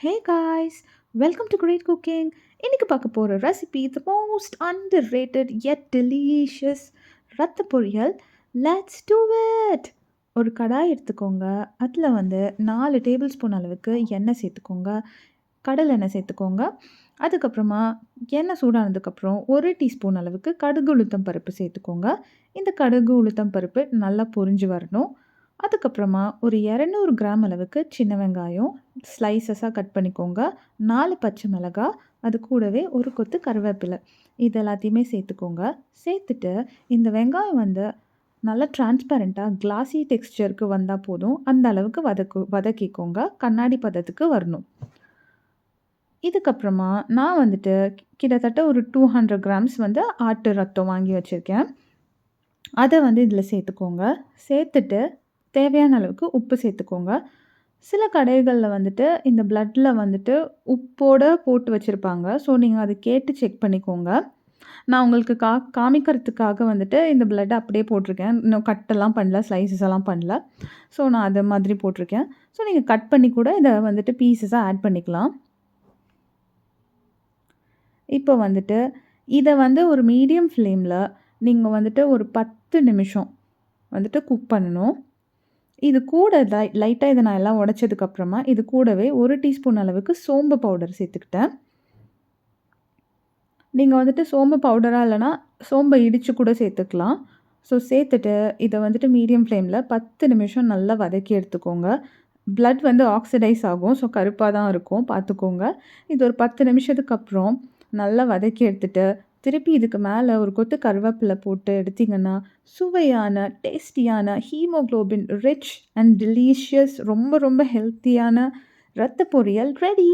Hey guys, welcome to Great Cooking. இன்னைக்கு பார்க்க போற recipe the most underrated yet delicious ரத்த பொரியல். Let's do it. ஒரு கடாய் எடுத்துக்கோங்க. அதில் வந்து 4 டேபிள் ஸ்பூன் அளவுக்கு எண்ணெய் சேர்த்துக்கோங்க. கடலை எண்ணெய் சேர்த்துக்கோங்க. அதுக்கப்புறமா எண்ணெய் சூடானதுக்கப்புறம் 1 டீஸ்பூன் அளவுக்கு கடுகு உளுத்தம் பருப்பு சேர்த்துக்கோங்க. இந்த கடுகு உளுத்தம் பருப்பு நல்லா பொரிஞ்சு வரணும். அதுக்கப்புறமா ஒரு 200 கிராம் அளவுக்கு சின்ன வெங்காயம் ஸ்லைசஸாக கட் பண்ணிக்கோங்க. 4 பச்சை மிளகாய், அது கூடவே ஒரு கொத்து கருவேப்பிலை, இது எல்லாத்தையுமே சேர்த்துக்கோங்க. சேர்த்துட்டு இந்த வெங்காயம் வந்து நல்லா டிரான்ஸ்பரண்ட்டாக கிளாஸி டெக்ஸ்சருக்கு வந்தால் போதும். அந்த அளவுக்கு வதக்கிக்கோங்க. கண்ணாடி பதத்துக்கு வரணும். இதுக்கப்புறமா நான் வந்துட்டு கிட்டத்தட்ட ஒரு 200 கிராம்ஸ் வந்து ஆட்டு ரத்தம் வாங்கி வச்சுருக்கேன். அதை வந்து இதில் சேர்த்துக்கோங்க. சேர்த்துட்டு தேவையான அளவுக்கு உப்பு சேர்த்துக்கோங்க. சில கடைகளில் வந்துட்டு இந்த பிளட்டில் வந்துட்டு உப்போடு போட்டு வச்சுருப்பாங்க. ஸோ நீங்கள் அதை கேட்டு செக் பண்ணிக்கோங்க. நான் உங்களுக்கு காமிக்கிறதுக்காக வந்துட்டு இந்த பிளட்டை அப்படியே போட்டிருக்கேன். இன்னும் கட்டெல்லாம் பண்ணல, ஸ்லைசஸ் எல்லாம் பண்ணல. ஸோ நான் அது மாதிரி போட்டிருக்கேன். ஸோ நீங்கள் கட் பண்ணி கூட இதை வந்துட்டு பீசஸாக ஆட் பண்ணிக்கலாம். இப்போ வந்துட்டு இதை வந்து ஒரு மீடியம் ஃப்ளேமில் நீங்கள் வந்துட்டு ஒரு 10 நிமிஷம் வந்துட்டு குக் பண்ணணும். இது கூட லைட்டாக இதை நான் எல்லாம் உடைச்சதுக்கப்புறமா இது கூடவே 1 டீஸ்பூன் அளவுக்கு சோம்பு பவுடர் சேர்த்துக்கிட்டேன். நீங்கள் வந்துட்டு சோம்பு பவுடராக இல்லைனா சோம்பை இடித்து கூட சேர்த்துக்கலாம். ஸோ சேர்த்துட்டு இதை வந்துட்டு மீடியம் ஃப்ளேமில் 10 நிமிஷம் நல்லா வதக்கி எடுத்துக்கோங்க. பிளட் வந்து ஆக்சிடைஸ் ஆகும். ஸோ கருப்பாக தான் இருக்கும், பார்த்துக்கோங்க. இது ஒரு 10 நிமிஷத்துக்கு அப்புறம் நல்லா வதக்கி எடுத்துட்டு திருப்பி இதுக்கு மேலே ஒரு கொத்து கருவேப்பிலை போட்டு எடுத்திங்கன்னா சுவையான டேஸ்டியான ஹீமோக்ளோபின் ரிச் அண்ட் டெலிஷியஸ் ரொம்ப ரொம்ப ஹெல்த்தியான ரத்த பொரியல் ரெடி.